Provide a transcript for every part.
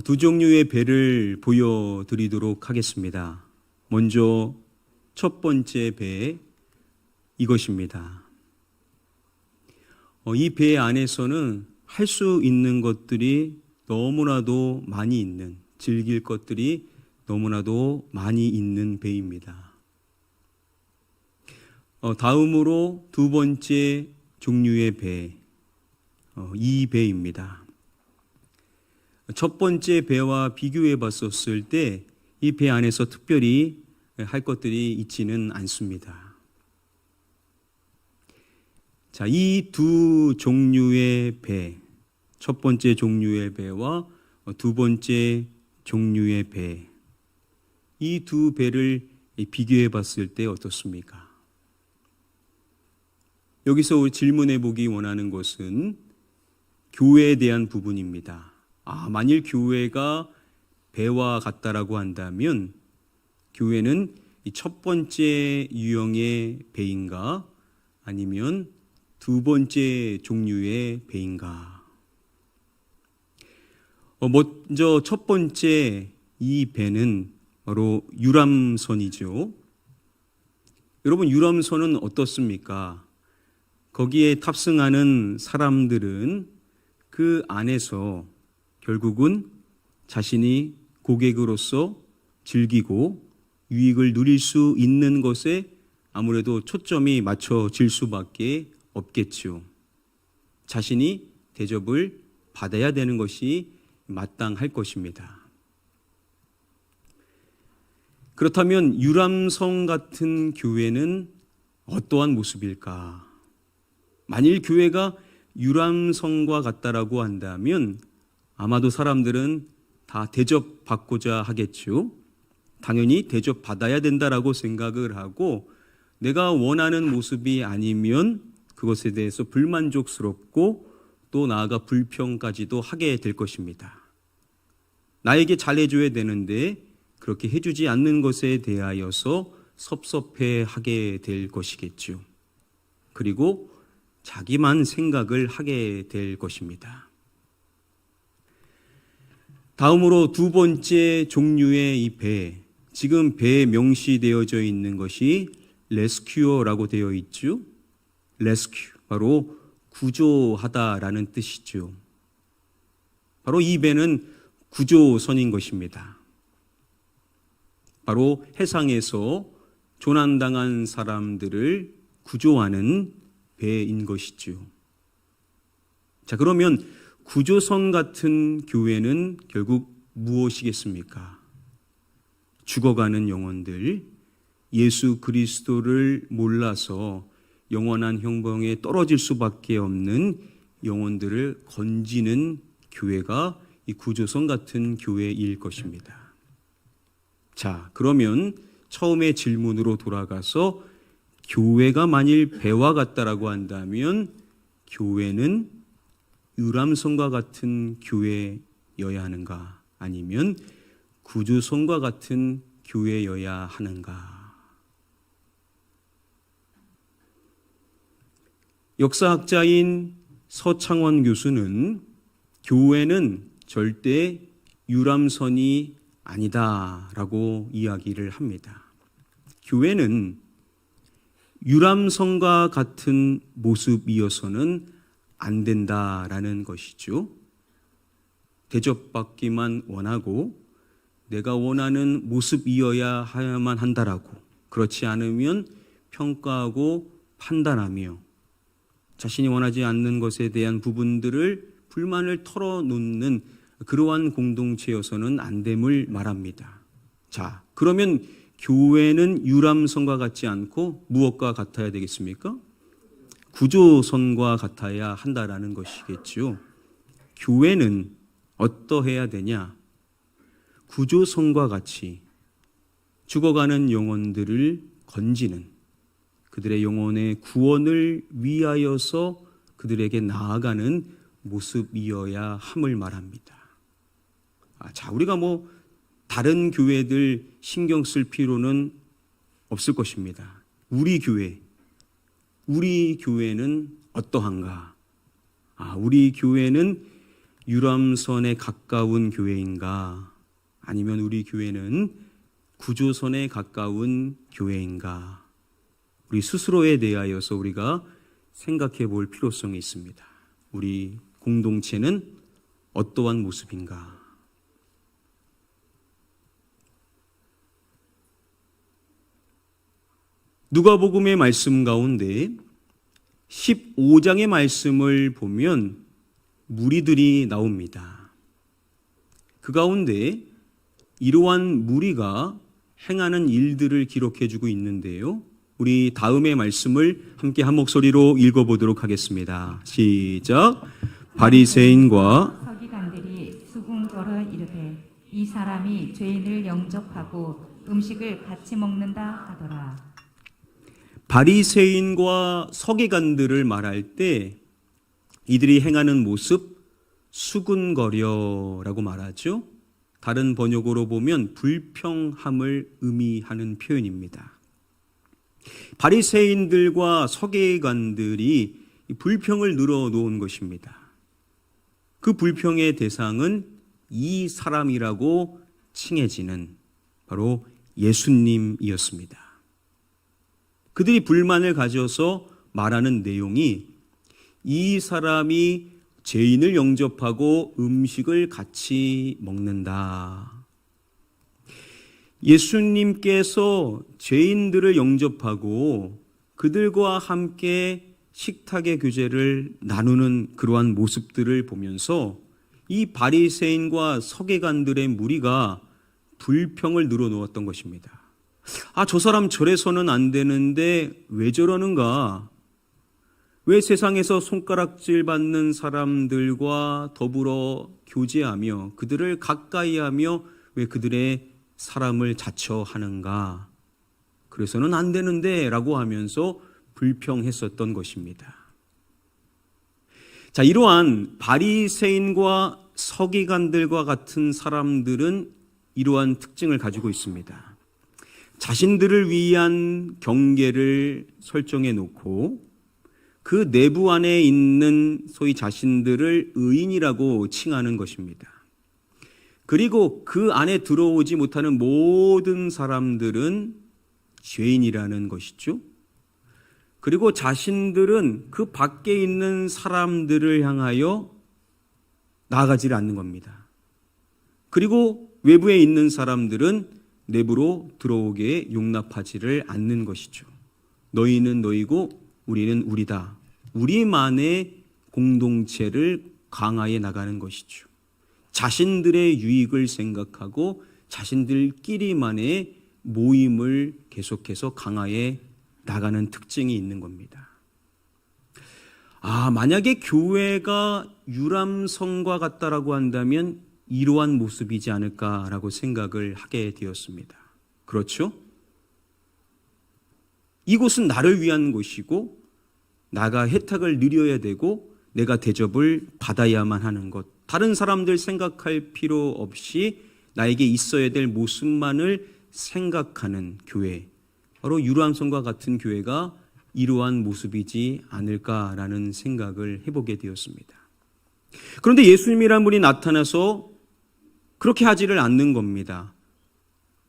두 종류의 배를 보여드리도록 하겠습니다. 먼저 첫 번째 배, 이것입니다. 이 배 안에서는 할 수 있는 것들이 너무나도 많이 있는, 즐길 것들이 너무나도 많이 있는 배입니다. 다음으로 두 번째 종류의 배, 이 배입니다. 첫 번째 배와 비교해 봤었을 때 이 배 안에서 특별히 할 것들이 있지는 않습니다. 자, 이 두 종류의 배, 첫 번째 종류의 배와 두 번째 종류의 배, 이 두 배를 비교해 봤을 때 어떻습니까? 여기서 질문해 보기 원하는 것은 교회에 대한 부분입니다. 만일 교회가 배와 같다라고 한다면 교회는 이 첫 번째 유형의 배인가 아니면 두 번째 종류의 배인가? 먼저 첫 번째 이 배는 바로 유람선이죠. 여러분, 유람선은 어떻습니까? 거기에 탑승하는 사람들은 그 안에서 결국은 자신이 고객으로서 즐기고 유익을 누릴 수 있는 것에 아무래도 초점이 맞춰질 수밖에 없겠죠. 자신이 대접을 받아야 되는 것이 마땅할 것입니다. 그렇다면 유람선 같은 교회는 어떠한 모습일까? 만일 교회가 유람선과 같다라고 한다면 아마도 사람들은 다 대접받고자 하겠죠. 당연히 대접받아야 된다라고 생각을 하고 내가 원하는 모습이 아니면 그것에 대해서 불만족스럽고 또 나아가 불평까지도 하게 될 것입니다. 나에게 잘해줘야 되는데 그렇게 해주지 않는 것에 대하여서 섭섭해하게 될 것이겠죠. 그리고 자기만 생각을 하게 될 것입니다. 다음으로 두 번째 종류의 이 배, 지금 배에 명시되어져 있는 것이 레스큐어라고 되어 있죠. 레스큐, 바로 구조하다라는 뜻이죠. 바로 이 배는 구조선인 것입니다. 바로 해상에서 조난당한 사람들을 구조하는 배인 것이죠. 자, 그러면 구조선 같은 교회는 결국 무엇이겠습니까? 죽어가는 영혼들, 예수 그리스도를 몰라서 영원한 형벌에 떨어질 수밖에 없는 영혼들을 건지는 교회가 이 구조선 같은 교회일 것입니다. 자, 그러면 처음의 질문으로 돌아가서 교회가 만일 배와 같다라고 한다면 교회는 유람선과 같은 교회여야 하는가 아니면 구조선과 같은 교회여야 하는가? 역사학자인 서창원 교수는 교회는 절대 유람선이 아니다라고 이야기를 합니다. 교회는 유람선과 같은 모습이어서는 안 된다라는 것이죠. 대접받기만 원하고 내가 원하는 모습이어야 하야만 한다라고, 그렇지 않으면 평가하고 판단하며 자신이 원하지 않는 것에 대한 부분들을 불만을 털어놓는 그러한 공동체여서는 안 됨을 말합니다. 자, 그러면 교회는 유람선과 같지 않고 무엇과 같아야 되겠습니까? 구조선과 같아야 한다라는 것이겠죠. 교회는 어떠해야 되냐? 구조선과 같이 죽어가는 영혼들을 건지는, 그들의 영혼의 구원을 위하여서 그들에게 나아가는 모습이어야 함을 말합니다. 자, 우리가 다른 교회들 신경 쓸 필요는 없을 것입니다. 우리 교회는 어떠한가? 우리 교회는 유람선에 가까운 교회인가? 아니면 우리 교회는 구조선에 가까운 교회인가? 우리 스스로에 대하여서 우리가 생각해 볼 필요성이 있습니다. 우리 공동체는 어떠한 모습인가? 누가복음의 말씀 가운데 15장의 말씀을 보면 무리들이 나옵니다. 그 가운데 이러한 무리가 행하는 일들을 기록해 주고 있는데요. 우리 다음의 말씀을 함께 한 목소리로 읽어보도록 하겠습니다. 시작. 바리새인과 서기관들이 수군거려 이르되 이 사람이 죄인을 영접하고 음식을 같이 먹는다 하더라. 바리새인과 서기관들을 말할 때 이들이 행하는 모습 수군거려라고 말하죠. 다른 번역으로 보면 불평함을 의미하는 표현입니다. 바리새인들과 서기관들이 불평을 늘어놓은 것입니다. 그 불평의 대상은 이 사람이라고 칭해지는 바로 예수님이었습니다. 그들이 불만을 가져서 말하는 내용이 이 사람이 죄인을 영접하고 음식을 같이 먹는다. 예수님께서 죄인들을 영접하고 그들과 함께 식탁의 교제를 나누는 그러한 모습들을 보면서 이 바리새인과 서기관들의 무리가 불평을 늘어놓았던 것입니다. 저 사람 저래서는 안 되는데 왜 저러는가? 왜 세상에서 손가락질 받는 사람들과 더불어 교제하며 그들을 가까이 하며 왜 그들의 사람을 자처하는가? 그래서는 안 되는데 라고 하면서 불평했었던 것입니다. 자, 이러한 바리새인과 서기관들과 같은 사람들은 이러한 특징을 가지고 있습니다. 자신들을 위한 경계를 설정해 놓고 그 내부 안에 있는 소위 자신들을 의인이라고 칭하는 것입니다. 그리고 그 안에 들어오지 못하는 모든 사람들은 죄인이라는 것이죠. 그리고 자신들은 그 밖에 있는 사람들을 향하여 나아가지 않는 겁니다. 그리고 외부에 있는 사람들은 내부로 들어오게 용납하지를 않는 것이죠. 너희는 너희고 우리는 우리다. 우리만의 공동체를 강화해 나가는 것이죠. 자신들의 유익을 생각하고 자신들끼리만의 모임을 계속해서 강화해 나가는 특징이 있는 겁니다. 만약에 교회가 유람선과 같다라고 한다면 이러한 모습이지 않을까라고 생각을 하게 되었습니다. 그렇죠? 이곳은 나를 위한 곳이고 나가 혜택을 누려야 되고 내가 대접을 받아야만 하는 것. 다른 사람들 생각할 필요 없이 나에게 있어야 될 모습만을 생각하는 교회. 바로 유람선과 같은 교회가 이러한 모습이지 않을까라는 생각을 해보게 되었습니다. 그런데 예수님이란 분이 나타나서 그렇게 하지를 않는 겁니다.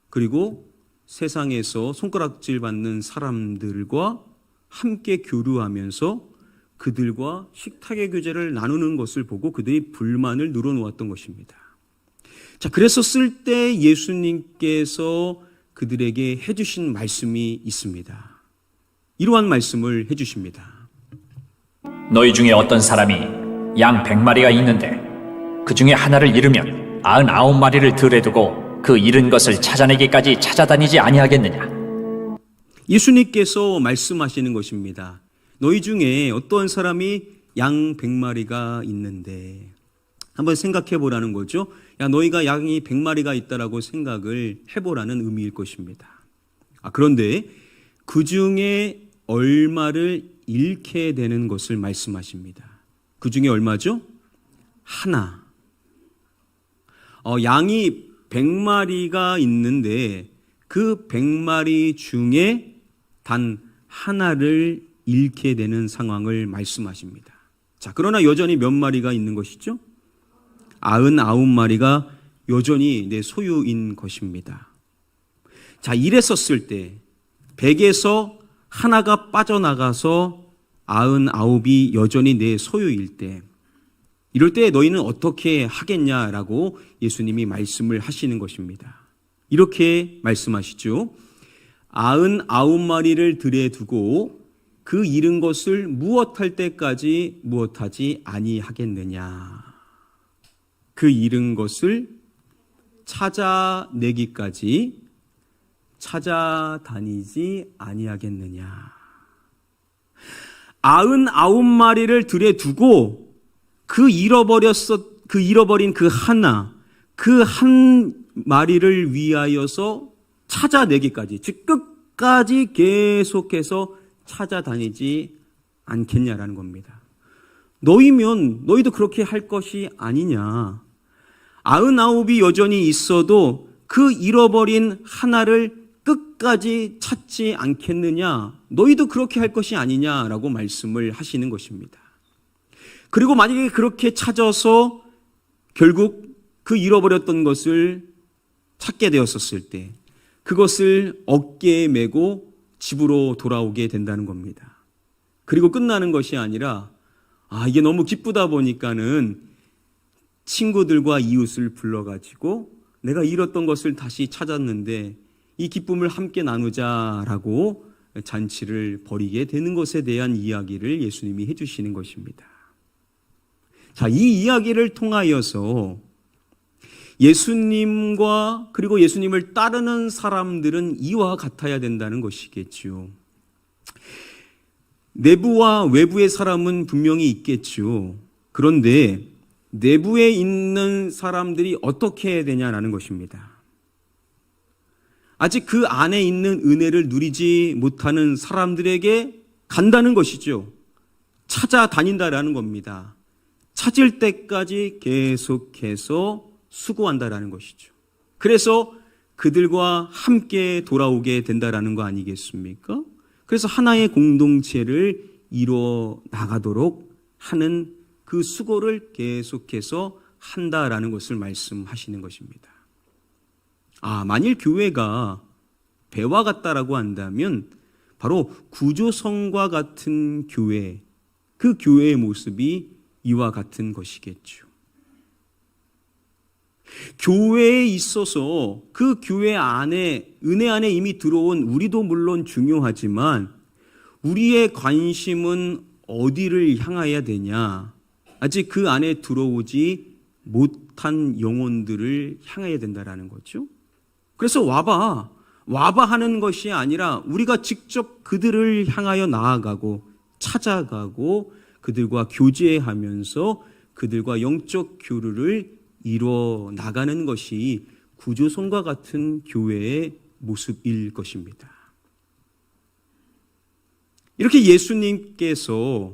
그리고 세상에서 손가락질 받는 사람들과 함께 교류하면서 그들과 식탁의 교제를 나누는 것을 보고 그들이 불만을 늘어놓았던 것입니다. 자, 그랬었을 때 예수님께서 그들에게 해주신 말씀이 있습니다. 이러한 말씀을 해주십니다. 너희 중에 어떤 사람이 양 100마리가 있는데 그 중에 하나를 잃으면 99마리를 들에 두고 그 잃은 것을 찾아내기까지 찾아다니지 아니하겠느냐? 예수님께서 말씀하시는 것입니다. 너희 중에 어떤 사람이 양 100마리가 있는데 한번 생각해 보라는 거죠. 너희가 양이 100마리가 있다라고 생각을 해보라는 의미일 것입니다. 그런데 그 중에 얼마를 잃게 되는 것을 말씀하십니다. 그 중에 얼마죠? 하나. 양이 100마리가 있는데 그 100마리 중에 단 하나를 잃게 되는 상황을 말씀하십니다. 자, 그러나 여전히 몇 마리가 있는 것이죠? 99마리가 여전히 내 소유인 것입니다. 자, 이랬었을 때 100에서 하나가 빠져나가서 99이 여전히 내 소유일 때, 이럴 때 너희는 어떻게 하겠냐라고 예수님이 말씀을 하시는 것입니다. 이렇게 말씀하시죠. 99마리를 들에 두고 그 잃은 것을 무엇할 때까지 무엇하지 아니하겠느냐. 그 잃은 것을 찾아내기까지 찾아다니지 아니하겠느냐. 99마리를 들에 두고 그 잃어버린 그 한 마리를 위하여서 찾아내기까지, 즉 끝까지 계속해서 찾아다니지 않겠냐라는 겁니다. 너희면 너희도 그렇게 할 것이 아니냐. 99이 여전히 있어도 그 잃어버린 하나를 끝까지 찾지 않겠느냐. 너희도 그렇게 할 것이 아니냐라고 말씀을 하시는 것입니다. 그리고 만약에 그렇게 찾아서 결국 그 잃어버렸던 것을 찾게 되었었을 때 그것을 어깨에 메고 집으로 돌아오게 된다는 겁니다. 그리고 끝나는 것이 아니라 이게 너무 기쁘다 보니까는 친구들과 이웃을 불러가지고 내가 잃었던 것을 다시 찾았는데 이 기쁨을 함께 나누자라고 잔치를 벌이게 되는 것에 대한 이야기를 예수님이 해주시는 것입니다. 자, 이 이야기를 통하여서 예수님과 그리고 예수님을 따르는 사람들은 이와 같아야 된다는 것이겠죠. 내부와 외부의 사람은 분명히 있겠죠. 그런데 내부에 있는 사람들이 어떻게 해야 되냐라는 것입니다. 아직 그 안에 있는 은혜를 누리지 못하는 사람들에게 간다는 것이죠. 찾아다닌다라는 겁니다. 찾을 때까지 계속해서 수고한다라는 것이죠. 그래서 그들과 함께 돌아오게 된다라는 거 아니겠습니까? 그래서 하나의 공동체를 이루어 나가도록 하는 그 수고를 계속해서 한다라는 것을 말씀하시는 것입니다. 만일 교회가 배와 같다라고 한다면 바로 구조성과 같은 교회, 그 교회의 모습이 이와 같은 것이겠죠. 교회에 있어서 그 교회 안에, 은혜 안에 이미 들어온 우리도 물론 중요하지만 우리의 관심은 어디를 향해야 되냐? 아직 그 안에 들어오지 못한 영혼들을 향해야 된다라는 거죠. 그래서 와봐 하는 것이 아니라 우리가 직접 그들을 향하여 나아가고 찾아가고 그들과 교제하면서 그들과 영적 교류를 이루어 나가는 것이 구조성과 같은 교회의 모습일 것입니다. 이렇게 예수님께서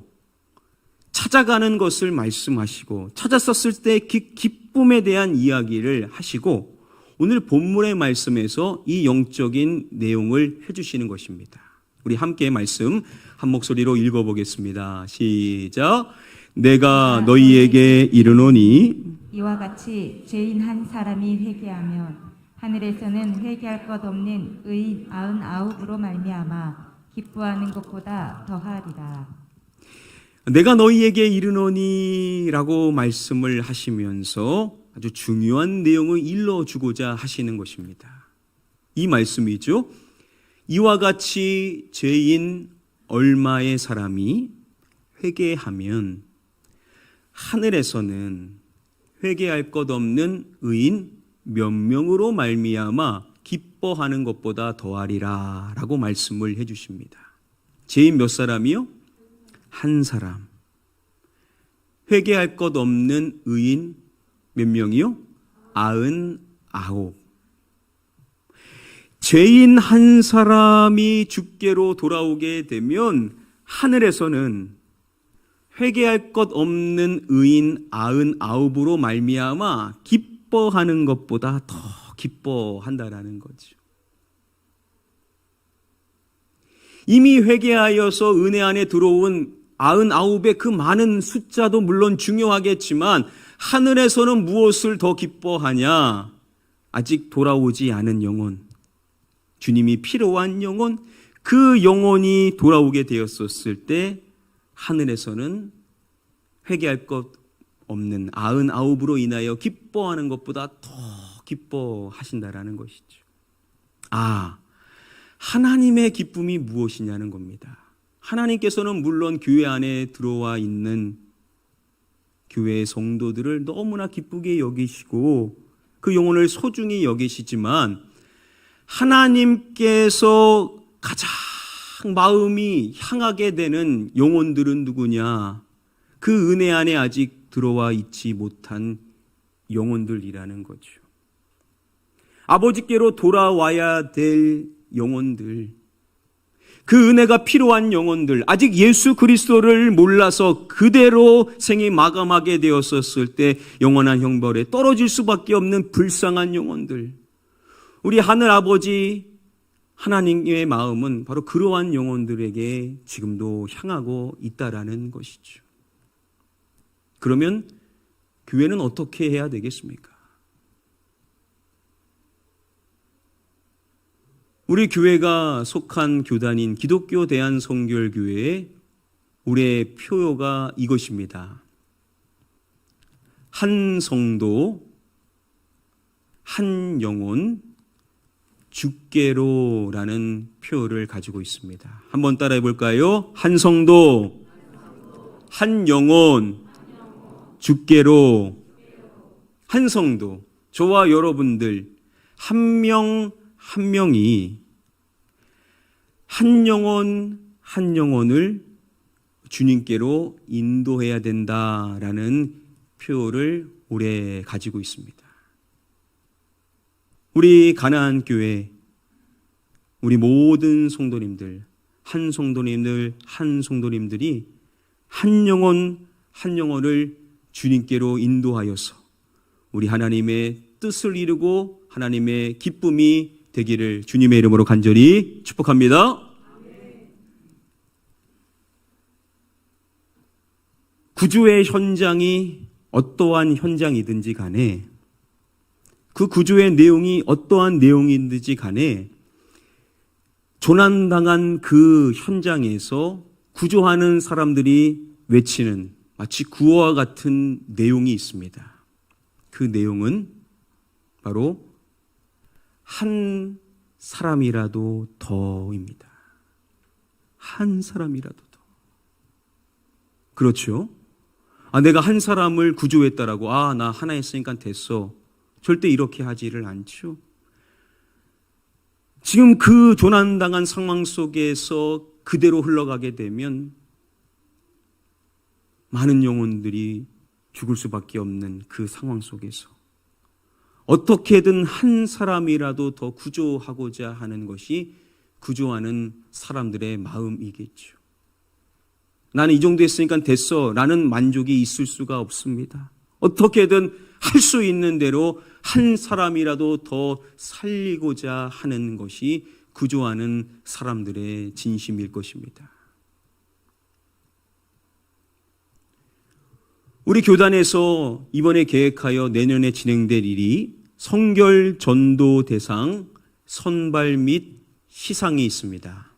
찾아가는 것을 말씀하시고 찾았었을 때 기쁨에 대한 이야기를 하시고 오늘 본문의 말씀에서 이 영적인 내용을 해주시는 것입니다. 우리 함께 말씀 한 목소리로 읽어보겠습니다. 시작. 내가 너희에게 이르노니 이와 같이 죄인 한 사람이 회개하면 하늘에서는 회개할 것 없는 의인 99으로 말미암아 기뻐하는 것보다 더하리라. 내가 너희에게 이르노니 라고 말씀을 하시면서 아주 중요한 내용을 일러주고자 하시는 것입니다. 이 말씀이죠. 이와 같이 죄인 얼마의 사람이 회개하면 하늘에서는 회개할 것 없는 의인 몇 명으로 말미암아 기뻐하는 것보다 더하리라 라고 말씀을 해주십니다. 죄인 몇 사람이요? 한 사람. 회개할 것 없는 의인 몇 명이요? 99. 죄인 한 사람이 주께로 돌아오게 되면 하늘에서는 회개할 것 없는 의인 99으로 말미암아 기뻐하는 것보다 더 기뻐한다라는 거죠. 이미 회개하여서 은혜 안에 들어온 99의 그 많은 숫자도 물론 중요하겠지만 하늘에서는 무엇을 더 기뻐하냐? 아직 돌아오지 않은 영혼, 주님이 필요한 영혼, 그 영혼이 돌아오게 되었었을 때 하늘에서는 회개할 것 없는 99으로 인하여 기뻐하는 것보다 더 기뻐하신다라는 것이죠. 하나님의 기쁨이 무엇이냐는 겁니다. 하나님께서는 물론 교회 안에 들어와 있는 교회의 성도들을 너무나 기쁘게 여기시고 그 영혼을 소중히 여기시지만 하나님께서 가장 마음이 향하게 되는 영혼들은 누구냐? 그 은혜 안에 아직 들어와 있지 못한 영혼들이라는 거죠. 아버지께로 돌아와야 될 영혼들, 그 은혜가 필요한 영혼들, 아직 예수 그리스도를 몰라서 그대로 생이 마감하게 되었었을 때 영원한 형벌에 떨어질 수밖에 없는 불쌍한 영혼들, 우리 하늘 아버지 하나님의 마음은 바로 그러한 영혼들에게 지금도 향하고 있다라는 것이죠. 그러면 교회는 어떻게 해야 되겠습니까? 우리 교회가 속한 교단인 기독교 대한성결교회의 올해 표어가 이것입니다. 한 성도, 한 영혼, 주께로라는 표어를 가지고 있습니다. 한번 따라해 볼까요? 한 성도, 한 영혼, 주께로. 한 성도, 저와 여러분들 한 명 한 명이 한 영혼 한 영혼을 주님께로 인도해야 된다라는 표어를 올해 가지고 있습니다. 우리 가나안 교회, 우리 모든 성도님들, 한 성도님들이 한 영혼 한 영혼을 주님께로 인도하여서 우리 하나님의 뜻을 이루고 하나님의 기쁨이 되기를 주님의 이름으로 간절히 축복합니다. 구주의 현장이 어떠한 현장이든지 간에, 그 구주의 내용이 어떠한 내용이든지 간에 조난당한 그 현장에서 구조하는 사람들이 외치는 마치 구호와 같은 내용이 있습니다. 그 내용은 바로 한 사람이라도 더입니다. 한 사람이라도 더. 그렇죠? 내가 한 사람을 구조했다라고 나 하나 했으니까 됐어. 절대 이렇게 하지를 않죠. 지금 그 조난당한 상황 속에서 그대로 흘러가게 되면 많은 영혼들이 죽을 수밖에 없는 그 상황 속에서 어떻게든 한 사람이라도 더 구조하고자 하는 것이 구조하는 사람들의 마음이겠죠. 나는 이 정도 했으니까 됐어 라는 만족이 있을 수가 없습니다. 어떻게든 할 수 있는 대로 한 사람이라도 더 살리고자 하는 것이 구조하는 사람들의 진심일 것입니다. 우리 교단에서 이번에 계획하여 내년에 진행될 일이 성결 전도 대상 선발 및 시상이 있습니다.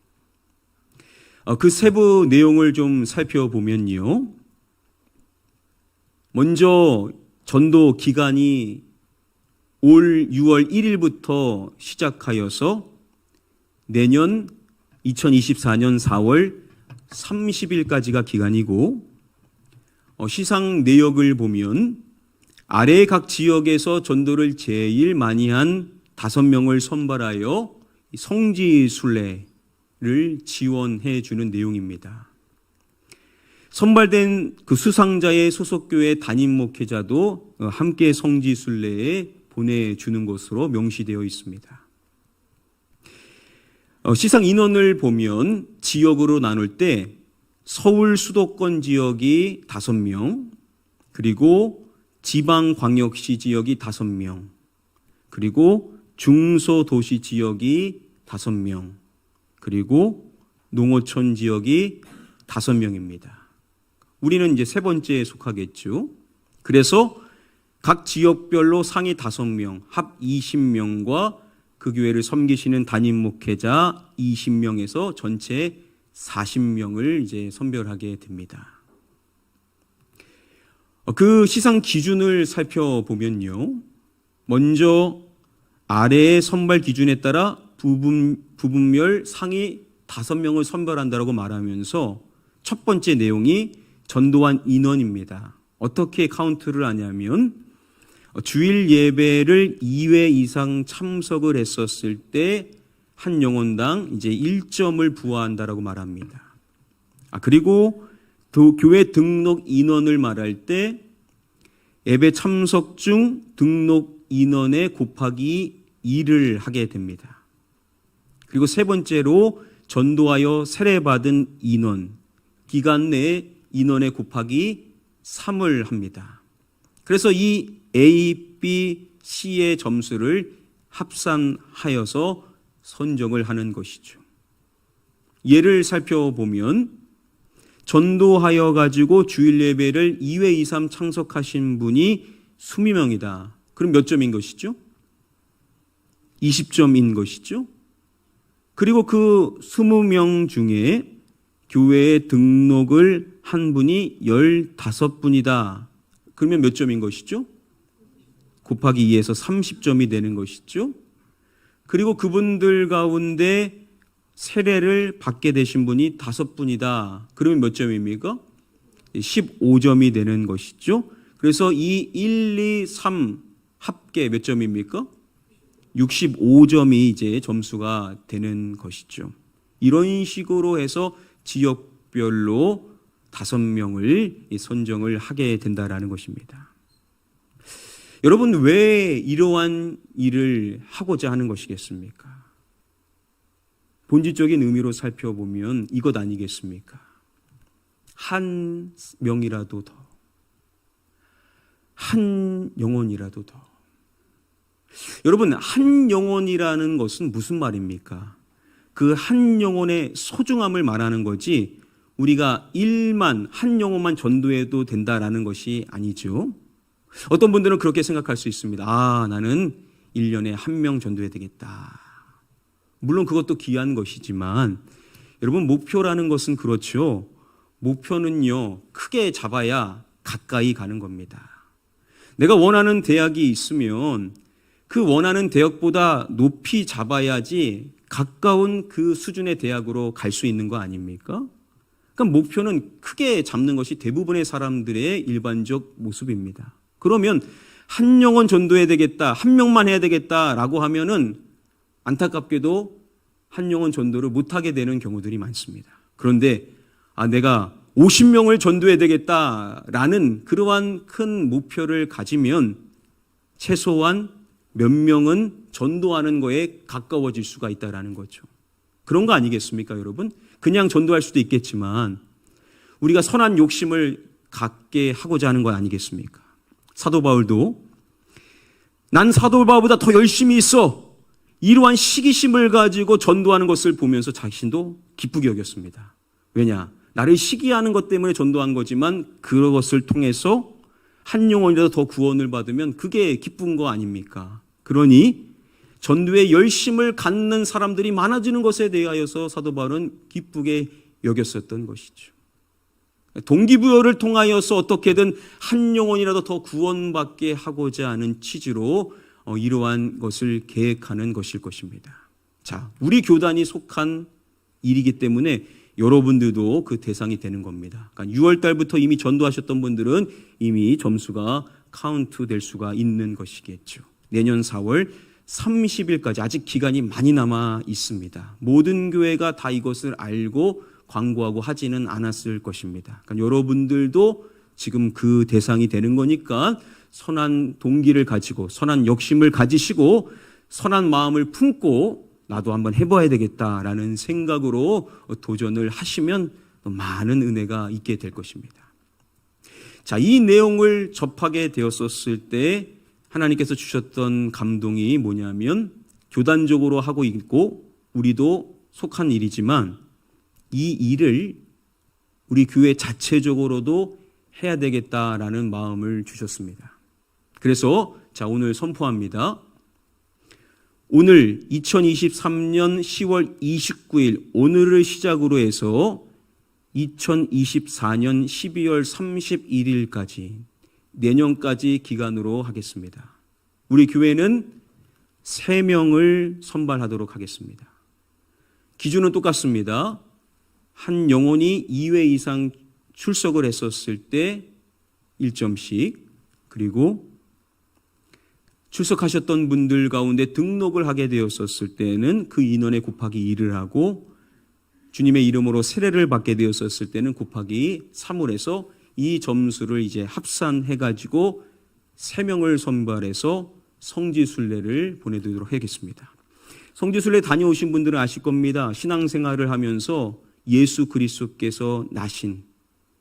그 세부 내용을 좀 살펴보면요. 먼저 전도 기간이 올 6월 1일부터 시작하여서 내년 2024년 4월 30일까지가 기간이고, 시상 내역을 보면 아래 각 지역에서 전도를 제일 많이 한 5명을 선발하여 성지순례를 지원해 주는 내용입니다. 선발된 그 수상자의 소속교회 담임 목회자도 함께 성지순례에 보내주는 것으로 명시되어 있습니다. 시상 인원을 보면 지역으로 나눌 때 서울 수도권 지역이 5명, 그리고 지방광역시 지역이 5명, 그리고 중소도시 지역이 5명, 그리고 농어촌 지역이 5명입니다. 우리는 이제 세 번째에 속하겠죠. 그래서 각 지역별로 상위 5명, 합 20명과 그 교회를 섬기시는 담임 목회자 20명에서 전체 40명을 이제 선별하게 됩니다. 그 시상 기준을 살펴보면요. 먼저 아래의 선발 기준에 따라 부분별 상위 5명을 선별한다라고 말하면서 첫 번째 내용이 전도한 인원입니다. 어떻게 카운트를 하냐면 주일 예배를 2회 이상 참석을 했었을 때 한 영혼당 이제 1점을 부과한다라고 말합니다. 그리고 또 교회 등록 인원을 말할 때 예배 참석 중 등록 인원에 곱하기 2를 하게 됩니다. 그리고 세 번째로 전도하여 세례받은 인원, 기간 내에 인원에 곱하기 3을 합니다. 그래서 이 A, B, C의 점수를 합산하여서 선정을 하는 것이죠. 예를 살펴보면 전도하여 가지고 주일 예배를 2회 이상 참석하신 분이 20명이다. 그럼 몇 점인 것이죠? 20점인 것이죠. 그리고 그 20명 중에 교회에 등록을 한 분이 15분이다. 그러면 몇 점인 것이죠? 곱하기 2에서 30점이 되는 것이죠. 그리고 그분들 가운데 세례를 받게 되신 분이 5분이다. 그러면 몇 점입니까? 15점이 되는 것이죠. 그래서 이 1, 2, 3 합계 몇 점입니까? 65점이 이제 점수가 되는 것이죠. 이런 식으로 해서 지역별로 5명을 선정을 하게 된다라는 것입니다. 여러분, 왜 이러한 일을 하고자 하는 것이겠습니까? 본질적인 의미로 살펴보면 이것 아니겠습니까? 한 명이라도 더, 한 영혼이라도 더. 여러분, 한 영혼이라는 것은 무슨 말입니까? 그 한 영혼의 소중함을 말하는 거지 우리가 한 영혼만 전도해도 된다라는 것이 아니죠. 어떤 분들은 그렇게 생각할 수 있습니다. 나는 1년에 1명 전도해야 되겠다. 물론 그것도 귀한 것이지만 여러분, 목표라는 것은 그렇죠. 목표는요, 크게 잡아야 가까이 가는 겁니다. 내가 원하는 대학이 있으면 그 원하는 대학보다 높이 잡아야지 가까운 그 수준의 대학으로 갈 수 있는 거 아닙니까? 그러니까 목표는 크게 잡는 것이 대부분의 사람들의 일반적 모습입니다. 그러면 한 영혼 전도해야 되겠다, 1명만 해야 되겠다라고 하면은 안타깝게도 한 영혼 전도를 못하게 되는 경우들이 많습니다. 그런데 내가 50명을 전도해야 되겠다라는 그러한 큰 목표를 가지면 최소한 몇 명은 전도하는 거에 가까워질 수가 있다라는 거죠. 그런 거 아니겠습니까, 여러분? 그냥 전도할 수도 있겠지만 우리가 선한 욕심을 갖게 하고자 하는 거 아니겠습니까? 사도 바울도 난 사도 바울보다 더 열심히 있어. 이러한 시기심을 가지고 전도하는 것을 보면서 자신도 기쁘게 여겼습니다. 왜냐? 나를 시기하는 것 때문에 전도한 거지만 그것을 통해서 한 영혼이라도 더 구원을 받으면 그게 기쁜 거 아닙니까? 그러니 전도에 열심을 갖는 사람들이 많아지는 것에 대하여서 사도 바울은 기쁘게 여겼었던 것이죠. 동기부여를 통하여서 어떻게든 한 영혼이라도 더 구원받게 하고자 하는 취지로 이러한 것을 계획하는 것일 것입니다. 자, 우리 교단이 속한 일이기 때문에 여러분들도 그 대상이 되는 겁니다. 그러니까 6월 달부터 이미 전도하셨던 분들은 이미 점수가 카운트 될 수가 있는 것이겠죠. 내년 4월 30일까지 아직 기간이 많이 남아 있습니다. 모든 교회가 다 이것을 알고 광고하고 하지는 않았을 것입니다. 그러니까 여러분들도 지금 그 대상이 되는 거니까 선한 동기를 가지고 선한 욕심을 가지시고 선한 마음을 품고 나도 한번 해봐야 되겠다라는 생각으로 도전을 하시면 많은 은혜가 있게 될 것입니다. 자, 이 내용을 접하게 되었었을 때 하나님께서 주셨던 감동이 뭐냐면 교단적으로 하고 있고 우리도 속한 일이지만 이 일을 우리 교회 자체적으로도 해야 되겠다라는 마음을 주셨습니다. 그래서 자, 오늘 선포합니다. 오늘 2023년 10월 29일 오늘을 시작으로 해서 2024년 12월 31일까지 내년까지 기간으로 하겠습니다. 우리 교회는 3명을 선발하도록 하겠습니다. 기준은 똑같습니다. 한 영혼이 2회 이상 출석을 했었을 때 1점씩, 그리고 출석하셨던 분들 가운데 등록을 하게 되었었을 때는 그 인원에 곱하기 2를 하고, 주님의 이름으로 세례를 받게 되었었을 때는 곱하기 3을 해서 이 점수를 이제 합산해가지고 3명을 선발해서 성지순례를 보내드리도록 하겠습니다. 성지순례 다녀오신 분들은 아실 겁니다. 신앙생활을 하면서 예수 그리스도께서 나신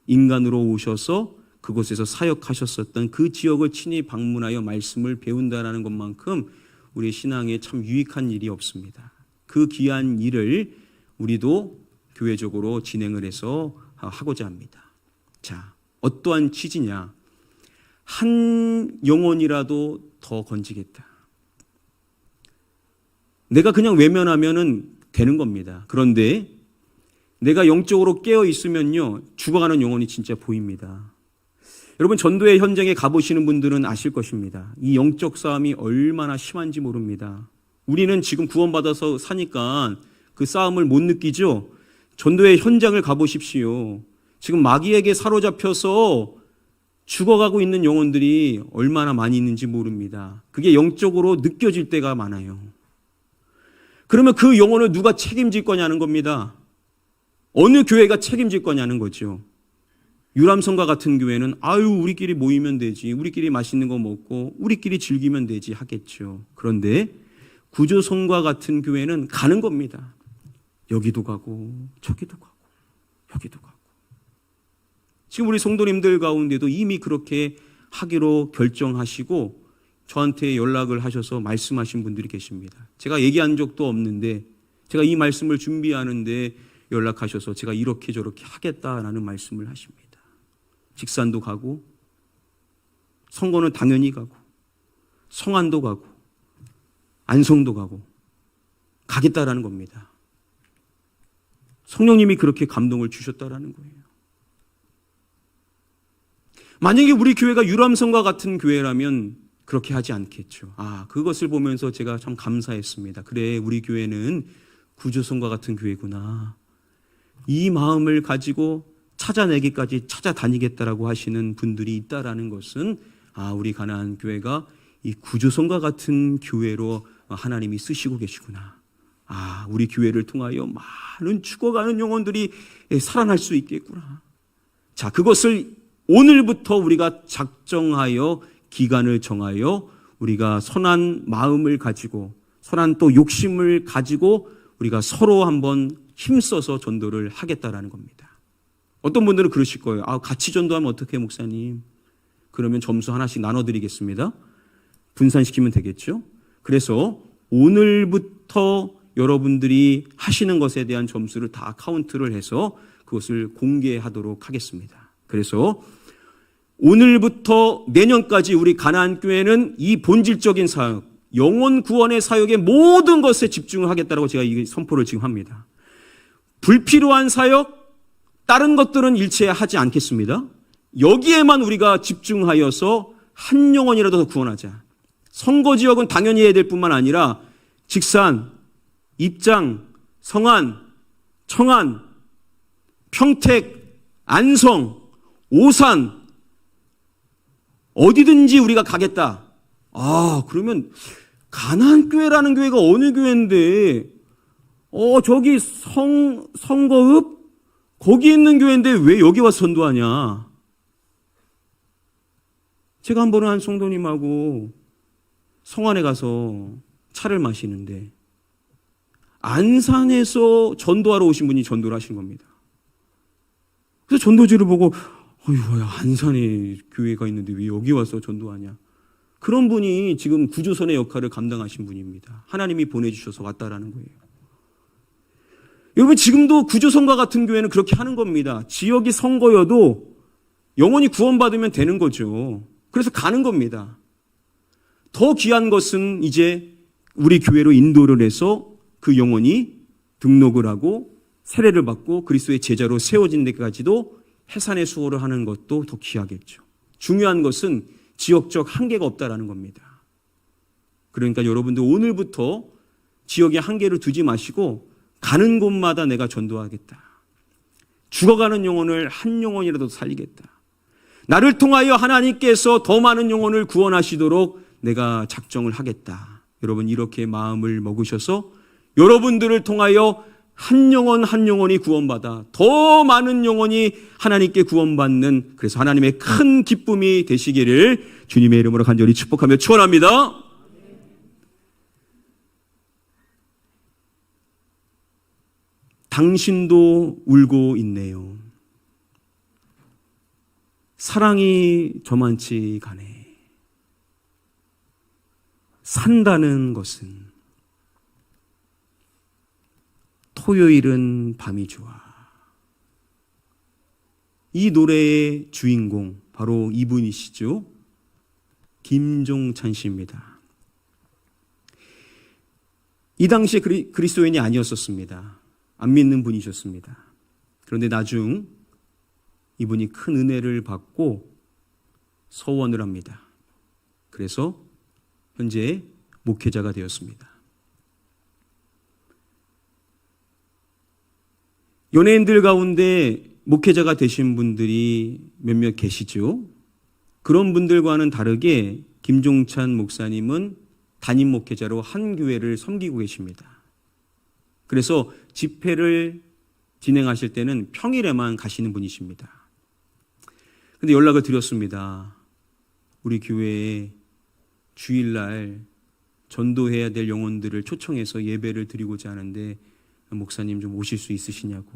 인간으로 오셔서 그곳에서 사역하셨었던 그 지역을 친히 방문하여 말씀을 배운다는 것만큼 우리 신앙에 참 유익한 일이 없습니다. 그 귀한 일을 우리도 교회적으로 진행을 해서 하고자 합니다. 자, 어떠한 취지냐? 한 영혼이라도 더 건지겠다. 내가 그냥 외면하면은 되는 겁니다. 그런데 내가 영적으로 깨어 있으면요, 죽어가는 영혼이 진짜 보입니다. 여러분, 전도의 현장에 가보시는 분들은 아실 것입니다. 이 영적 싸움이 얼마나 심한지 모릅니다. 우리는 지금 구원받아서 사니까 그 싸움을 못 느끼죠. 전도의 현장을 가보십시오. 지금 마귀에게 사로잡혀서 죽어가고 있는 영혼들이 얼마나 많이 있는지 모릅니다. 그게 영적으로 느껴질 때가 많아요. 그러면 그 영혼을 누가 책임질 거냐는 겁니다. 어느 교회가 책임질 거냐는 거죠. 유람선과 같은 교회는 우리끼리 모이면 되지, 우리끼리 맛있는 거 먹고 우리끼리 즐기면 되지 하겠죠. 그런데 구조선과 같은 교회는 가는 겁니다. 여기도 가고 저기도 가고 여기도 가고. 지금 우리 성도님들 가운데도 이미 그렇게 하기로 결정하시고 저한테 연락을 하셔서 말씀하신 분들이 계십니다. 제가 얘기한 적도 없는데 제가 이 말씀을 준비하는데 연락하셔서 제가 이렇게 저렇게 하겠다라는 말씀을 하십니다. 직산도 가고, 성거는 당연히 가고, 성안도 가고, 안성도 가고 가겠다라는 겁니다. 성령님이 그렇게 감동을 주셨다라는 거예요. 만약에 우리 교회가 유람선과 같은 교회라면 그렇게 하지 않겠죠. 그것을 보면서 제가 참 감사했습니다. 그래, 우리 교회는 구조선과 같은 교회구나. 이 마음을 가지고 찾아내기까지 찾아다니겠다라고 하시는 분들이 있다라는 것은 우리 가나안 교회가 이 구조선과 같은 교회로 하나님이 쓰시고 계시구나. 우리 교회를 통하여 많은 죽어가는 영혼들이 살아날 수 있겠구나. 자, 그것을 오늘부터 우리가 작정하여 기간을 정하여 우리가 선한 마음을 가지고 선한 또 욕심을 가지고 우리가 서로 한번 힘써서 전도를 하겠다라는 겁니다. 어떤 분들은 그러실 거예요. 같이 전도하면 어떻게 해요, 목사님? 그러면 점수 하나씩 나눠드리겠습니다. 분산시키면 되겠죠? 그래서 오늘부터 여러분들이 하시는 것에 대한 점수를 다 카운트를 해서 그것을 공개하도록 하겠습니다. 그래서 오늘부터 내년까지 우리 가나안 교회는 이 본질적인 사역, 영혼 구원의 사역의 모든 것에 집중을 하겠다고 제가 이 선포를 지금 합니다. 불필요한 사역, 다른 것들은 일체하지 않겠습니다. 여기에만 우리가 집중하여서 한 영혼이라도 더 구원하자. 선거 지역은 당연히 해야 될 뿐만 아니라 직산, 입장, 성안, 청안, 평택, 안성, 오산 어디든지 우리가 가겠다. 그러면 가나안 교회라는 교회가 어느 교회인데 저기 성거읍 거기 있는 교회인데 왜 여기 와서 전도하냐. 제가 한 번은 한 성도님하고 성안에 가서 차를 마시는데 안산에서 전도하러 오신 분이 전도를 하신 겁니다. 그래서 전도지를 보고 안산에 교회가 있는데 왜 여기 와서 전도하냐. 그런 분이 지금 구조선의 역할을 감당하신 분입니다. 하나님이 보내주셔서 왔다라는 거예요. 여러분, 지금도 구조선과 같은 교회는 그렇게 하는 겁니다. 지역이 선거여도 영원히 구원받으면 되는 거죠. 그래서 가는 겁니다. 더 귀한 것은 이제 우리 교회로 인도를 해서 그 영혼이 등록을 하고 세례를 받고 그리스도의 제자로 세워진 데까지도 해산의 수호를 하는 것도 더 귀하겠죠. 중요한 것은 지역적 한계가 없다라는 겁니다. 그러니까 여러분들 오늘부터 지역에 한계를 두지 마시고 가는 곳마다 내가 전도하겠다. 죽어가는 영혼을 한 영혼이라도 살리겠다. 나를 통하여 하나님께서 더 많은 영혼을 구원하시도록 내가 작정을 하겠다. 여러분 이렇게 마음을 먹으셔서 여러분들을 통하여 한 영혼 한 영혼이 구원받아 더 많은 영혼이 하나님께 구원받는, 그래서 하나님의 큰 기쁨이 되시기를 주님의 이름으로 간절히 축복하며 축원합니다. 당신도 울고 있네요. 사랑이 저만치 가네. 산다는 것은 토요일은 밤이 좋아. 이 노래의 주인공 바로 이분이시죠. 김종찬 씨입니다. 이 당시에 그리스도인이 아니었었습니다. 안 믿는 분이셨습니다. 그런데 나중 이분이 큰 은혜를 받고 서원을 합니다. 그래서 현재 목회자가 되었습니다. 연예인들 가운데 목회자가 되신 분들이 몇몇 계시죠. 그런 분들과는 다르게 김종찬 목사님은 담임 목회자로 한 교회를 섬기고 계십니다. 그래서 집회를 진행하실 때는 평일에만 가시는 분이십니다. 근데 연락을 드렸습니다. 우리 교회에 주일날 전도해야 될 영혼들을 초청해서 예배를 드리고자 하는데 목사님 좀 오실 수 있으시냐고.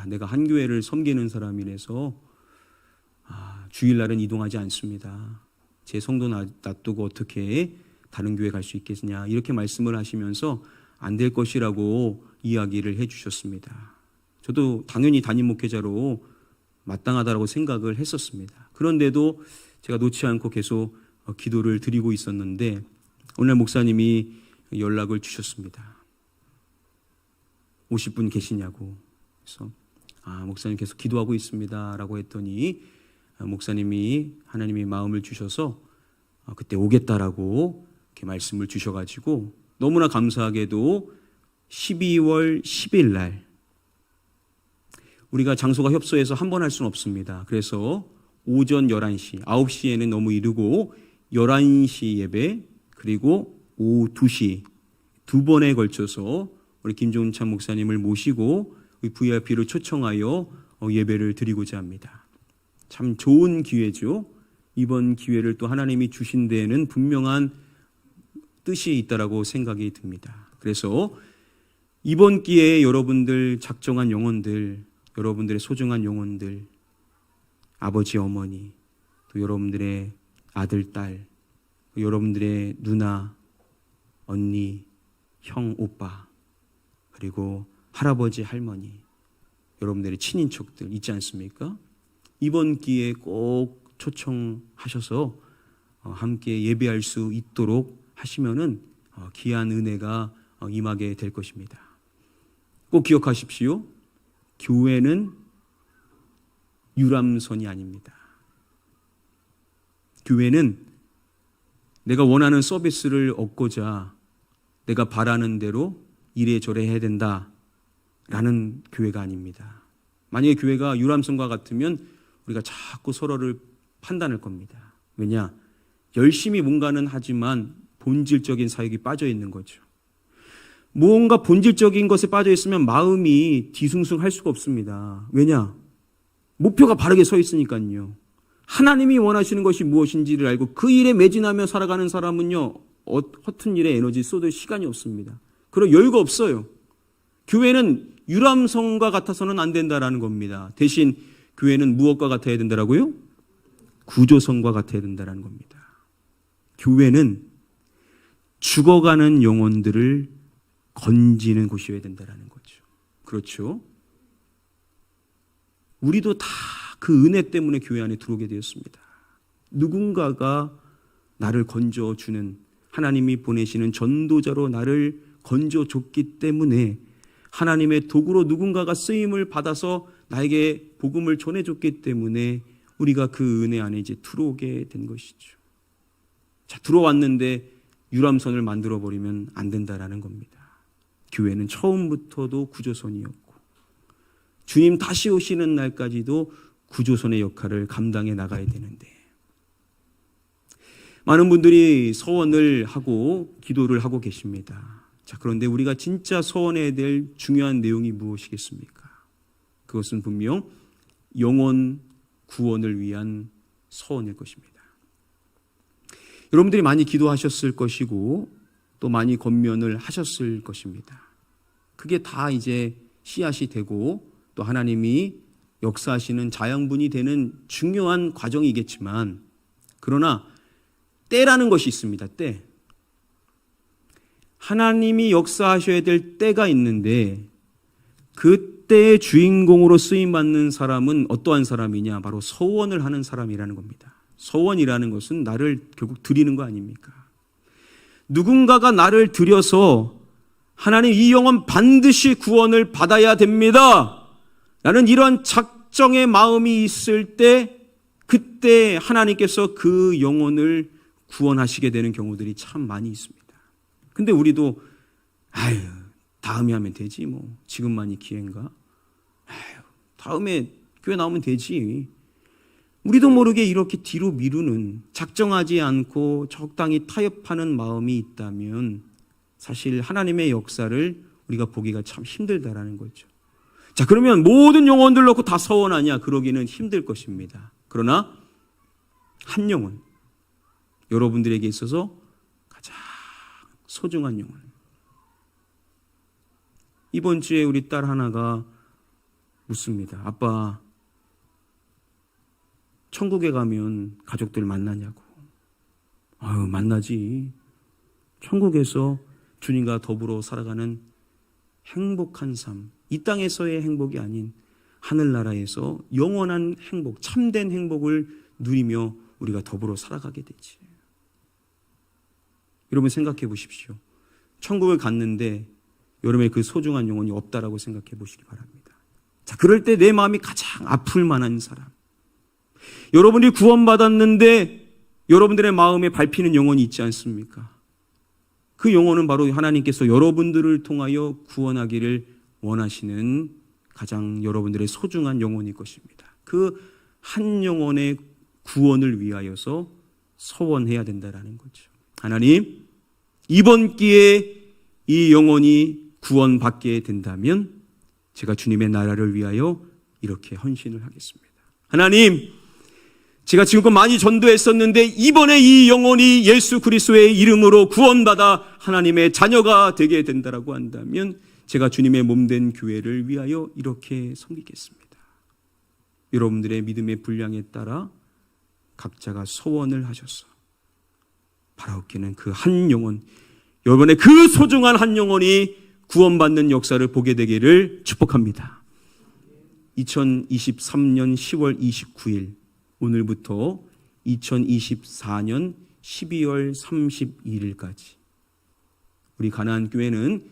내가 한 교회를 섬기는 사람이라서 주일날은 이동하지 않습니다. 제 성도 놔두고 어떻게 다른 교회 갈 수 있겠냐, 이렇게 말씀을 하시면서 안 될 것이라고 이야기를 해 주셨습니다. 저도 당연히 담임 목회자로 마땅하다고 생각을 했었습니다. 그런데도 제가 놓지 않고 계속 기도를 드리고 있었는데 오늘 목사님이 연락을 주셨습니다. 50분 계시냐고. 그래서 목사님 계속 기도하고 있습니다 라고 했더니 목사님이 하나님이 마음을 주셔서 그때 오겠다라고 이렇게 말씀을 주셔가지고 너무나 감사하게도 12월 10일 날, 우리가 장소가 협소해서 한 번 할 수는 없습니다. 그래서 오전 11시, 9시에는 너무 이르고 11시 예배, 그리고 오후 2시 두 번에 걸쳐서 우리 김종찬 목사님을 모시고 VIP로 초청하여 예배를 드리고자 합니다. 참 좋은 기회죠. 이번 기회를 또 하나님이 주신 데에는 분명한 뜻이 있다라고 생각이 듭니다. 그래서 이번 기회에 여러분들 작정한 영혼들, 여러분들의 소중한 영혼들, 아버지, 어머니, 또 여러분들의 아들, 딸, 여러분들의 누나, 언니, 형, 오빠, 그리고 할아버지, 할머니, 여러분들의 친인척들 있지 않습니까? 이번 기회에 꼭 초청하셔서 함께 예배할 수 있도록 하시면은 귀한 은혜가 임하게 될 것입니다. 꼭 기억하십시오. 교회는 유람선이 아닙니다. 교회는 내가 원하는 서비스를 얻고자 내가 바라는 대로 이래저래 해야 된다라는 교회가 아닙니다. 만약에 교회가 유람선과 같으면 우리가 자꾸 서로를 판단할 겁니다. 왜냐? 열심히 뭔가는 하지만 본질적인 사역이 빠져 있는 거죠. 무언가 본질적인 것에 빠져 있으면 마음이 뒤숭숭할 수가 없습니다. 왜냐? 목표가 바르게 서 있으니까요. 하나님이 원하시는 것이 무엇인지를 알고 그 일에 매진하며 살아가는 사람은요, 허튼 일에 에너지 쏟을 시간이 없습니다. 그런 여유가 없어요. 교회는 유람선과 같아서는 안 된다라는 겁니다. 대신 교회는 무엇과 같아야 된다라고요? 구조선과 같아야 된다라는 겁니다. 교회는 죽어가는 영혼들을 건지는 곳이어야 된다라는 거죠. 그렇죠? 우리도 다 그 은혜 때문에 교회 안에 들어오게 되었습니다. 누군가가 나를 건져주는, 하나님이 보내시는 전도자로 나를 건져줬기 때문에, 하나님의 도구로 누군가가 쓰임을 받아서 나에게 복음을 전해줬기 때문에 우리가 그 은혜 안에 이제 들어오게 된 것이죠. 자, 들어왔는데 유람선을 만들어버리면 안 된다라는 겁니다. 교회는 처음부터도 구조선이었고, 주님 다시 오시는 날까지도 구조선의 역할을 감당해 나가야 되는데, 많은 분들이 서원을 하고 기도를 하고 계십니다. 자, 그런데 우리가 진짜 서원해야 될 중요한 내용이 무엇이겠습니까? 그것은 분명 영혼 구원을 위한 서원일 것입니다. 여러분들이 많이 기도하셨을 것이고 또 많이 권면을 하셨을 것입니다. 그게 다 이제 씨앗이 되고 또 하나님이 역사하시는 자양분이 되는 중요한 과정이겠지만, 그러나 때라는 것이 있습니다. 때. 하나님이 역사하셔야 될 때가 있는데, 그 때의 주인공으로 쓰임받는 사람은 어떠한 사람이냐? 바로 서원을 하는 사람이라는 겁니다. 서원이라는 것은 나를 결국 드리는 거 아닙니까? 누군가가 나를 드려서 하나님, 이 영혼 반드시 구원을 받아야 됩니다 라는 이런 작정의 마음이 있을 때, 그때 하나님께서 그 영혼을 구원하시게 되는 경우들이 참 많이 있습니다. 근데 우리도 다음에 하면 되지, 뭐 지금만이 기회인가, 다음에 교회 나오면 되지, 우리도 모르게 이렇게 뒤로 미루는, 작정하지 않고 적당히 타협하는 마음이 있다면 사실 하나님의 역사를 우리가 보기가 참 힘들다라는 거죠. 자, 그러면 모든 영혼들 놓고 다 서원하냐? 그러기는 힘들 것입니다. 그러나 한 영혼, 여러분들에게 있어서 가장 소중한 영혼. 이번 주에 우리 딸 하나가 묻습니다. 아빠, 천국에 가면 가족들 만나냐고. 만나지. 천국에서 주님과 더불어 살아가는 행복한 삶, 이 땅에서의 행복이 아닌 하늘나라에서 영원한 행복, 참된 행복을 누리며 우리가 더불어 살아가게 되지. 여러분 생각해 보십시오. 천국을 갔는데 여러분의 그 소중한 영혼이 없다라고 생각해 보시기 바랍니다. 자, 그럴 때 내 마음이 가장 아플 만한 사람, 여러분이 구원받았는데 여러분들의 마음에 밟히는 영혼이 있지 않습니까? 그 영혼은 바로 하나님께서 여러분들을 통하여 구원하기를 원하시는 가장 여러분들의 소중한 영혼일 것입니다. 그 한 영혼의 구원을 위하여서 서원해야 된다라는 거죠. 하나님, 이번 기회에 이 영혼이 구원받게 된다면 제가 주님의 나라를 위하여 이렇게 헌신을 하겠습니다. 하나님, 제가 지금껏 많이 전도했었는데 이번에 이 영혼이 예수 그리스도의 이름으로 구원받아 하나님의 자녀가 되게 된다라고 한다면 제가 주님의 몸된 교회를 위하여 이렇게 섬기겠습니다. 여러분들의 믿음의 분량에 따라 각자가 소원을 하셔서 바라옵기는 그 한 영혼, 여러분의 그 소중한 한 영혼이 구원받는 역사를 보게 되기를 축복합니다. 2023년 10월 29일 오늘부터 2024년 12월 31일까지 우리 가나안 교회는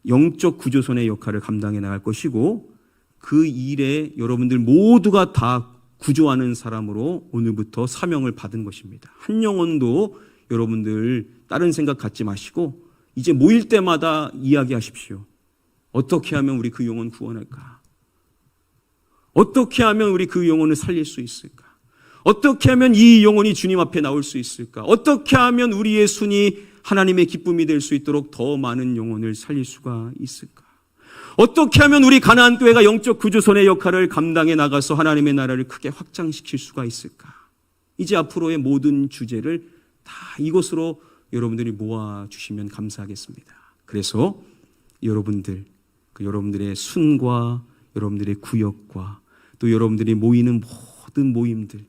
영적 구조선의 역할을 감당해 나갈 것이고, 그 일에 여러분들 모두가 다 구조하는 사람으로 오늘부터 사명을 받은 것입니다. 한 영혼도 여러분들 다른 생각 갖지 마시고 이제 모일 때마다 이야기하십시오. 어떻게 하면 우리 그 영혼 구원할까? 어떻게 하면 우리 그 영혼을 살릴 수 있을까? 어떻게 하면 이 영혼이 주님 앞에 나올 수 있을까? 어떻게 하면 우리의 순이 하나님의 기쁨이 될 수 있도록 더 많은 영혼을 살릴 수가 있을까? 어떻게 하면 우리 가나안 교회가 영적 구조선의 역할을 감당해 나가서 하나님의 나라를 크게 확장시킬 수가 있을까? 이제 앞으로의 모든 주제를 다 이것으로 여러분들이 모아주시면 감사하겠습니다. 그래서 여러분들, 여러분들의 순과 여러분들의 구역과 또 여러분들이 모이는 모든 모임들,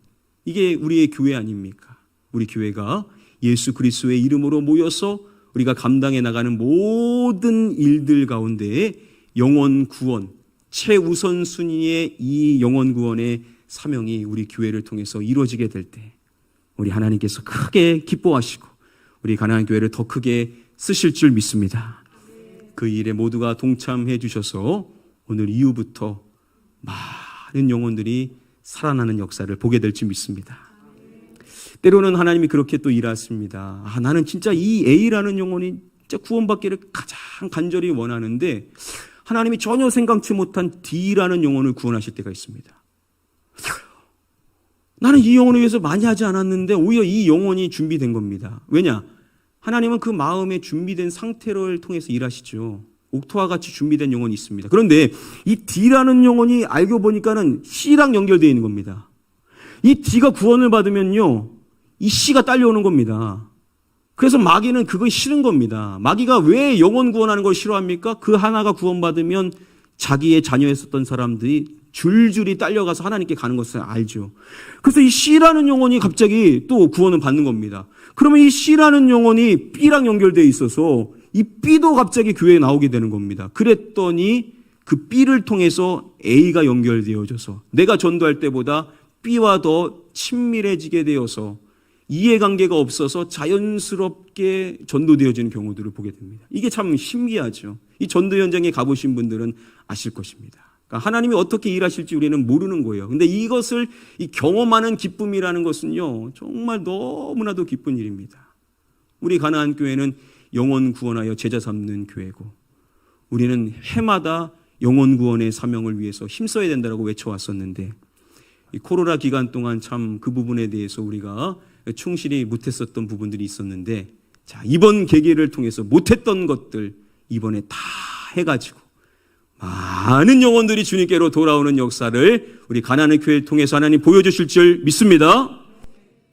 이게 우리의 교회 아닙니까? 우리 교회가 예수 그리스도의 이름으로 모여서 우리가 감당해 나가는 모든 일들 가운데에 영혼 구원, 최우선 순위의 이 영혼 구원의 사명이 우리 교회를 통해서 이루어지게 될 때 우리 하나님께서 크게 기뻐하시고 우리 가나안 교회를 더 크게 쓰실 줄 믿습니다. 그 일에 모두가 동참해 주셔서 오늘 이후부터 많은 영혼들이 살아나는 역사를 보게 될 줄 믿습니다. 때로는 하나님이 그렇게 또 일하십니다. 나는 진짜 이 A라는 영혼이 진짜 구원받기를 가장 간절히 원하는데 하나님이 전혀 생각지 못한 D라는 영혼을 구원하실 때가 있습니다. 나는 이 영혼을 위해서 많이 하지 않았는데 오히려 이 영혼이 준비된 겁니다. 왜냐? 하나님은 그 마음에 준비된 상태를 통해서 일하시죠. 옥토와 같이 준비된 영혼이 있습니다. 그런데 이 D라는 영혼이 알고 보니까는 C랑 연결되어 있는 겁니다. 이 D가 구원을 받으면요, 이 C가 딸려오는 겁니다. 그래서 마귀는 그거 싫은 겁니다. 마귀가 왜 영혼 구원하는 걸 싫어합니까? 그 하나가 구원받으면 자기의 자녀였었던 사람들이 줄줄이 딸려가서 하나님께 가는 것을 알죠. 그래서 이 C라는 영혼이 갑자기 또 구원을 받는 겁니다. 그러면 이 C라는 영혼이 B랑 연결되어 있어서 이 B도 갑자기 교회에 나오게 되는 겁니다. 그랬더니 그 B를 통해서 A가 연결되어져서 내가 전도할 때보다 B와 더 친밀해지게 되어서 이해관계가 없어서 자연스럽게 전도되어지는 경우들을 보게 됩니다. 이게 참 신기하죠. 이 전도 현장에 가보신 분들은 아실 것입니다. 그러니까 하나님이 어떻게 일하실지 우리는 모르는 거예요. 근데 이것을 이 경험하는 기쁨이라는 것은요, 정말 너무나도 기쁜 일입니다. 우리 가나안 교회는 영혼 구원하여 제자 삼는 교회고 우리는 해마다 영혼 구원의 사명을 위해서 힘써야 된다고 외쳐왔었는데 이 코로나 기간 동안 참 그 부분에 대해서 우리가 충실히 못했었던 부분들이 있었는데 자, 이번 계기를 통해서 못했던 것들 이번에 다 해가지고 많은 영혼들이 주님께로 돌아오는 역사를 우리 가나안 교회를 통해서 하나님 보여주실 줄 믿습니다.